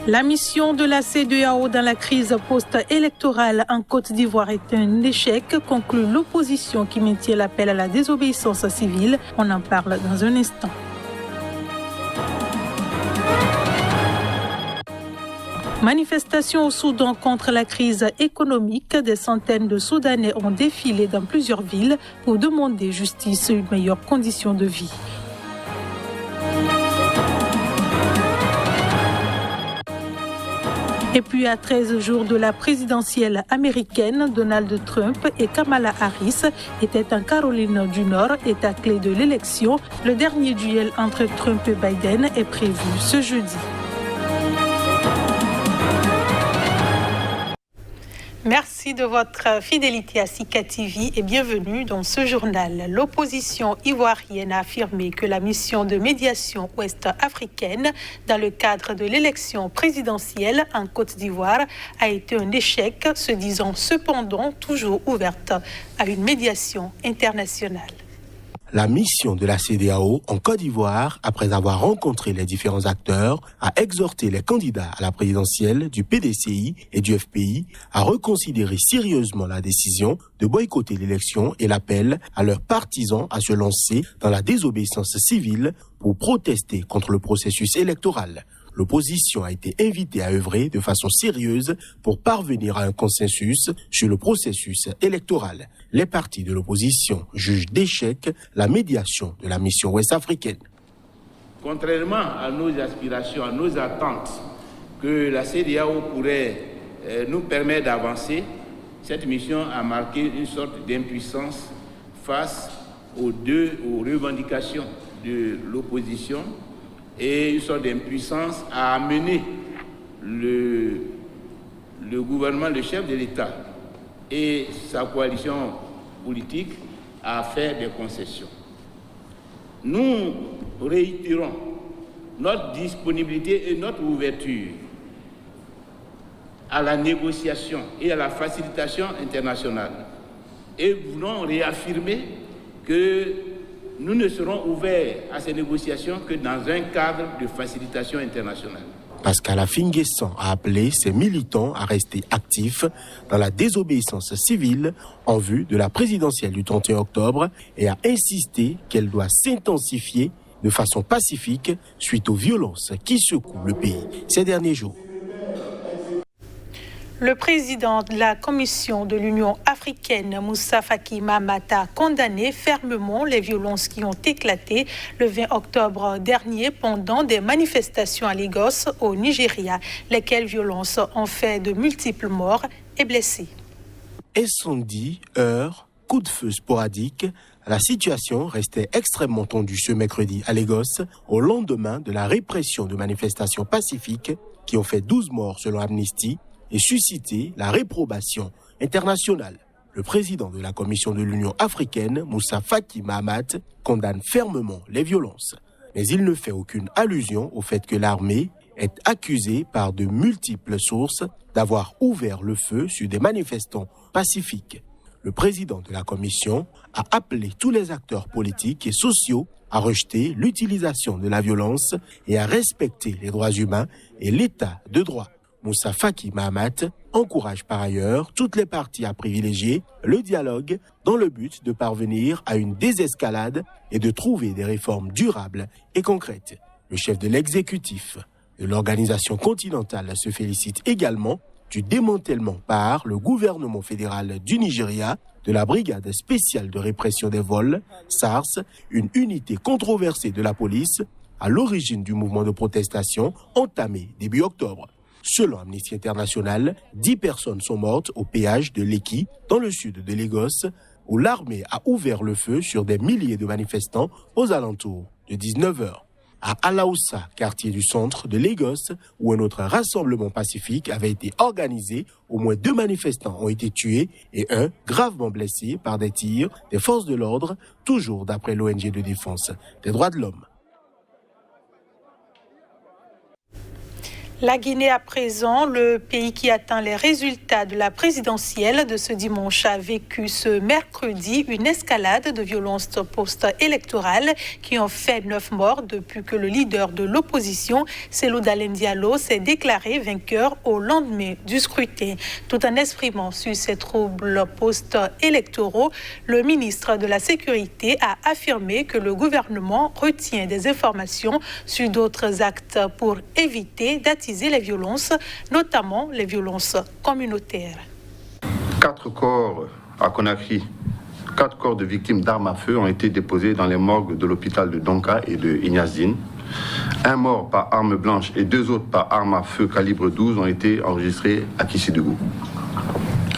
La mission de la CEDEAO dans la crise post-électorale en Côte d'Ivoire est un échec, conclut l'opposition qui maintient l'appel à la désobéissance civile. On en parle dans un instant. Manifestation au Soudan contre la crise économique. Des centaines de Soudanais ont défilé dans plusieurs villes pour demander justice et une meilleure condition de vie. Et puis à 13 jours de la présidentielle américaine, Donald Trump et Kamala Harris étaient en Caroline du Nord, état clé de l'élection. Le dernier duel entre Trump et Biden est prévu ce jeudi. Merci de votre fidélité à Sika TV et bienvenue dans ce journal. L'opposition ivoirienne a affirmé que la mission de médiation ouest-africaine dans le cadre de l'élection présidentielle en Côte d'Ivoire a été un échec, se disant cependant toujours ouverte à une médiation internationale. La mission de la CEDEAO en Côte d'Ivoire, après avoir rencontré les différents acteurs, a exhorté les candidats à la présidentielle du PDCI et du FPI à reconsidérer sérieusement la décision de boycotter l'élection et l'appel à leurs partisans à se lancer dans la désobéissance civile pour protester contre le processus électoral. L'opposition a été invitée à œuvrer de façon sérieuse pour parvenir à un consensus sur le processus électoral. Les partis de l'opposition jugent d'échec la médiation de la mission ouest-africaine. Contrairement à nos aspirations, à nos attentes, que la CEDEAO pourrait nous permettre d'avancer, cette mission a marqué une sorte d'impuissance face aux revendications de l'opposition, et une sorte d'impuissance à amener le gouvernement, le chef de l'État et sa coalition politique à faire des concessions. Nous réitérons notre disponibilité et notre ouverture à la négociation et à la facilitation internationale et voulons réaffirmer que nous ne serons ouverts à ces négociations que dans un cadre de facilitation internationale. Pascal Affi-N'Guessan a appelé ses militants à rester actifs dans la désobéissance civile en vue de la présidentielle du 31 octobre et a insisté qu'elle doit s'intensifier de façon pacifique suite aux violences qui secouent le pays ces derniers jours. Le président de la Commission de l'Union africaine, Moussa Faki Mahamat, a condamné fermement les violences qui ont éclaté le 20 octobre dernier pendant des manifestations à Lagos, au Nigeria, lesquelles violences ont fait de multiples morts et blessés. Incendies, heurts, coups de feu sporadiques, la situation restait extrêmement tendue ce mercredi à Lagos, au lendemain de la répression de manifestations pacifiques qui ont fait 12 morts selon Amnesty, et susciter la réprobation internationale. Le président de la Commission de l'Union africaine, Moussa Faki Mahamat, condamne fermement les violences. Mais il ne fait aucune allusion au fait que l'armée est accusée par de multiples sources d'avoir ouvert le feu sur des manifestants pacifiques. Le président de la Commission a appelé tous les acteurs politiques et sociaux à rejeter l'utilisation de la violence et à respecter les droits humains et l'état de droit. Moussa Faki Mahamat encourage par ailleurs toutes les parties à privilégier le dialogue dans le but de parvenir à une désescalade et de trouver des réformes durables et concrètes. Le chef de l'exécutif de l'organisation continentale se félicite également du démantèlement par le gouvernement fédéral du Nigeria de la brigade spéciale de répression des vols, SARS, une unité controversée de la police à l'origine du mouvement de protestation entamé début octobre. Selon Amnesty International, 10 personnes sont mortes au péage de Lekki, dans le sud de Lagos, où l'armée a ouvert le feu sur des milliers de manifestants aux alentours de 19h. À Alaoussa, quartier du centre de Lagos, où un autre rassemblement pacifique avait été organisé, au moins 2 manifestants ont été tués et un gravement blessé par des tirs des forces de l'ordre, toujours d'après l'ONG de défense des droits de l'homme. La Guinée à présent, le pays qui attend les résultats de la présidentielle de ce dimanche a vécu ce mercredi une escalade de violences post-électorales qui ont fait 9 morts depuis que le leader de l'opposition, Cellou Dalein Diallo, s'est déclaré vainqueur au lendemain du scrutin. Tout en exprimant sur ces troubles post-électoraux, le ministre de la Sécurité a affirmé que le gouvernement retient des informations sur d'autres actes pour éviter d'attirer les violences, notamment les violences communautaires. 4 corps à Conakry, 4 corps de victimes d'armes à feu ont été déposés dans les morgues de l'hôpital de Donka et de Ignazdine. 1 mort par arme blanche et 2 autres par arme à feu calibre 12 ont été enregistrés à Kissidougou.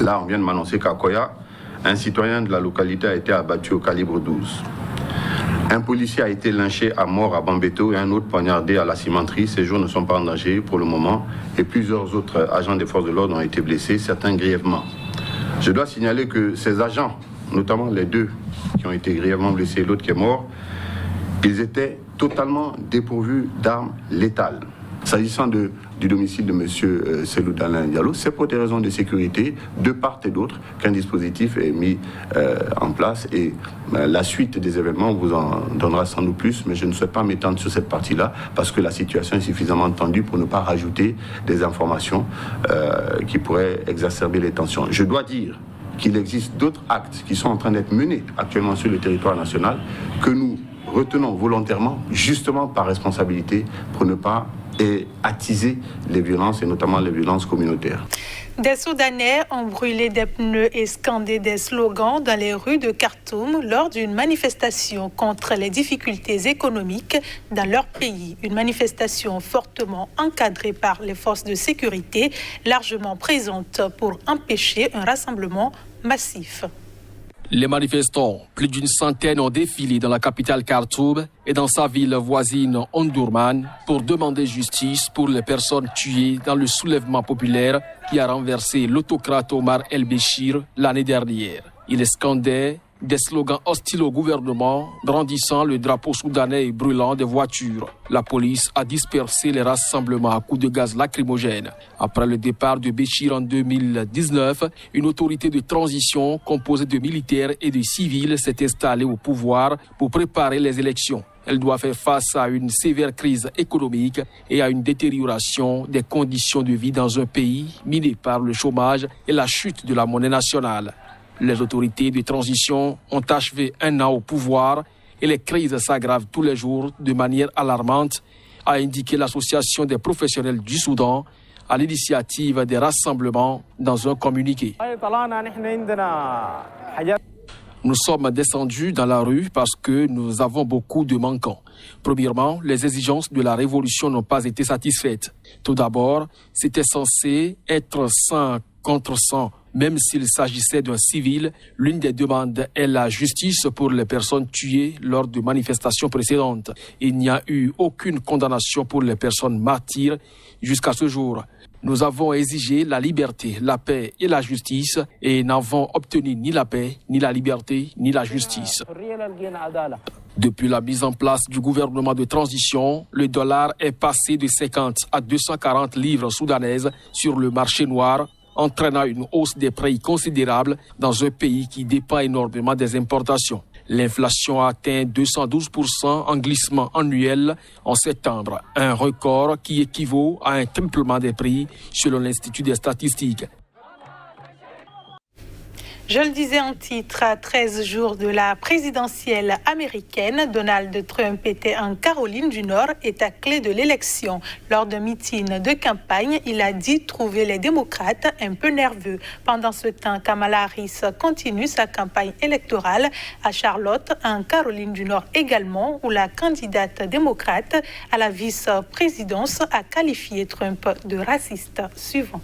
Là, on vient de m'annoncer qu'à Koya, un citoyen de la localité a été abattu au calibre 12. Un policier a été lynché à mort à Bambeto et un autre poignardé à la cimenterie. Ces jours ne sont pas en danger pour le moment et plusieurs autres agents des forces de l'ordre ont été blessés, certains grièvement. Je dois signaler que ces agents, notamment les 2 qui ont été grièvement blessés et l'autre qui est mort, ils étaient totalement dépourvus d'armes létales. S'agissant du domicile de M. Cellou Dalein Diallo, c'est pour des raisons de sécurité, de part et d'autre, qu'un dispositif est mis en place. Et la suite des événements vous en donnera sans doute plus, mais je ne souhaite pas m'étendre sur cette partie-là, parce que la situation est suffisamment tendue pour ne pas rajouter des informations qui pourraient exacerber les tensions. Je dois dire qu'il existe d'autres actes qui sont en train d'être menés actuellement sur le territoire national, que nous retenons volontairement, justement par responsabilité, pour ne pas attiser les violences, et notamment les violences communautaires. Des Soudanais ont brûlé des pneus et scandé des slogans dans les rues de Khartoum lors d'une manifestation contre les difficultés économiques dans leur pays. Une manifestation fortement encadrée par les forces de sécurité, largement présente pour empêcher un rassemblement massif. Les manifestants, plus d'une centaine, ont défilé dans la capitale Khartoum et dans sa ville voisine Omdurman pour demander justice pour les personnes tuées dans le soulèvement populaire qui a renversé l'autocrate Omar el-Béchir l'année dernière. Ils scandaient des slogans hostiles au gouvernement, brandissant le drapeau soudanais et brûlant des voitures. La police a dispersé les rassemblements à coups de gaz lacrymogène. Après le départ de Béchir en 2019, une autorité de transition composée de militaires et de civils s'est installée au pouvoir pour préparer les élections. Elle doit faire face à une sévère crise économique et à une détérioration des conditions de vie dans un pays miné par le chômage et la chute de la monnaie nationale. Les autorités de transition ont achevé 1 an au pouvoir et les crises s'aggravent tous les jours de manière alarmante, a indiqué l'Association des professionnels du Soudan à l'initiative des rassemblements dans un communiqué. Nous sommes descendus dans la rue parce que nous avons beaucoup de manquants. Premièrement, les exigences de la révolution n'ont pas été satisfaites. Tout d'abord, c'était censé être 100 contre 100. Même s'il s'agissait d'un civil, l'une des demandes est la justice pour les personnes tuées lors de manifestations précédentes. Il n'y a eu aucune condamnation pour les personnes martyres jusqu'à ce jour. Nous avons exigé la liberté, la paix et la justice et n'avons obtenu ni la paix, ni la liberté, ni la justice. Depuis la mise en place du gouvernement de transition, le dollar est passé de 50 à 240 livres soudanaises sur le marché noir, entraînant une hausse des prix considérable dans un pays qui dépend énormément des importations. L'inflation a atteint 212% en glissement annuel en septembre, un record qui équivaut à un triplement des prix selon l'Institut des statistiques. Je le disais en titre, à 13 jours de la présidentielle américaine, Donald Trump était en Caroline du Nord, état clé de l'élection. Lors d'un meeting de campagne, il a dit trouver les démocrates un peu nerveux. Pendant ce temps, Kamala Harris continue sa campagne électorale à Charlotte, en Caroline du Nord également, où la candidate démocrate à la vice-présidence a qualifié Trump de raciste. Suivant.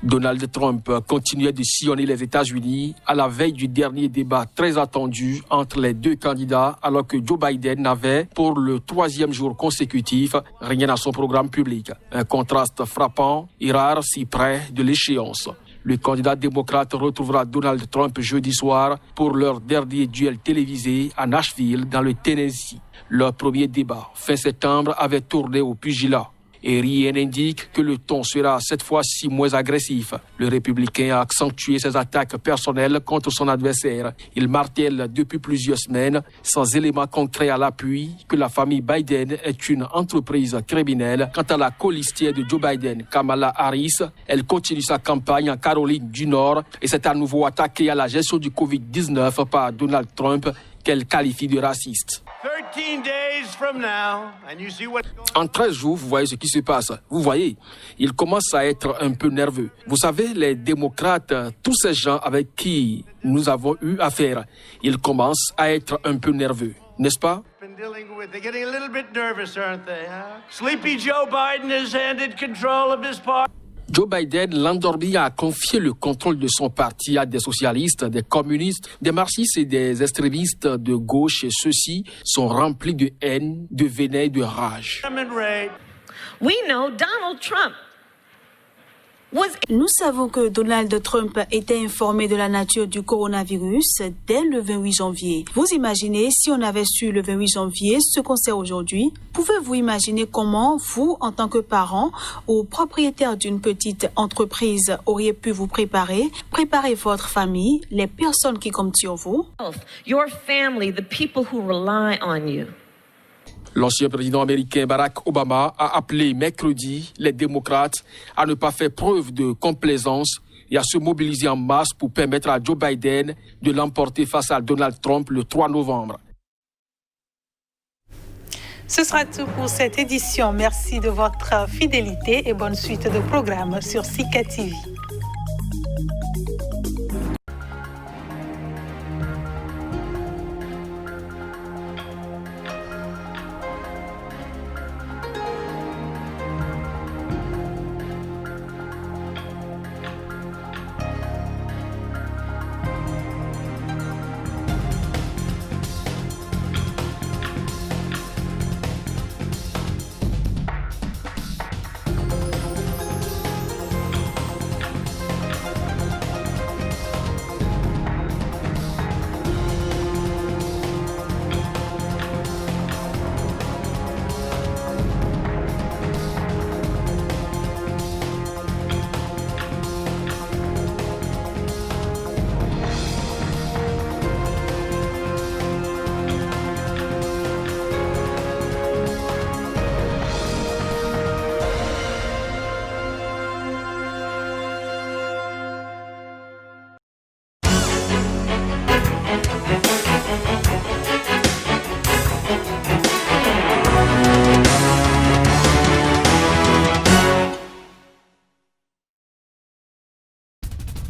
Donald Trump continuait de sillonner les États-Unis à la veille du dernier débat très attendu entre les 2 candidats, alors que Joe Biden n'avait, pour le 3e jour consécutif, rien à son programme public. Un contraste frappant et rare si près de l'échéance. Le candidat démocrate retrouvera Donald Trump jeudi soir pour leur dernier duel télévisé à Nashville, dans le Tennessee. Leur premier débat, fin septembre, avait tourné au pugilat. Et rien n'indique que le ton sera cette fois-ci moins agressif. Le républicain a accentué ses attaques personnelles contre son adversaire. Il martèle depuis plusieurs semaines, sans éléments concrets à l'appui, que la famille Biden est une entreprise criminelle. Quant à la colistière de Joe Biden, Kamala Harris, elle continue sa campagne en Caroline du Nord et s'est à nouveau attaquée à la gestion du Covid-19 par Donald Trump, qu'elle qualifie de raciste. En 13 jours, vous voyez ce qui se passe. Vous voyez, il commence à être un peu nerveux. Vous savez, les démocrates, tous ces gens avec qui nous avons eu affaire, ils commencent à être un peu nerveux, n'est-ce pas? They're getting a little bit nervous, aren't they? Sleepy Joe Biden has handed control of his party. Joe Biden, l'endormi, a confié le contrôle de son parti à des socialistes, des communistes, des marxistes et des extrémistes de gauche. Et ceux-ci sont remplis de haine, de venin et de rage. We know Donald Trump. Nous savons que Donald Trump était informé de la nature du coronavirus dès le 28 janvier. Vous imaginez si on avait su le 28 janvier ce qu'on sait aujourd'hui? Pouvez-vous imaginer comment vous, en tant que parent ou propriétaire d'une petite entreprise, auriez pu vous préparer votre famille, les personnes qui comptent sur vous? Your family, the people who rely on you. L'ancien président américain Barack Obama a appelé mercredi les démocrates à ne pas faire preuve de complaisance et à se mobiliser en masse pour permettre à Joe Biden de l'emporter face à Donald Trump le 3 novembre. Ce sera tout pour cette édition. Merci de votre fidélité et bonne suite de programmes sur Sika TV.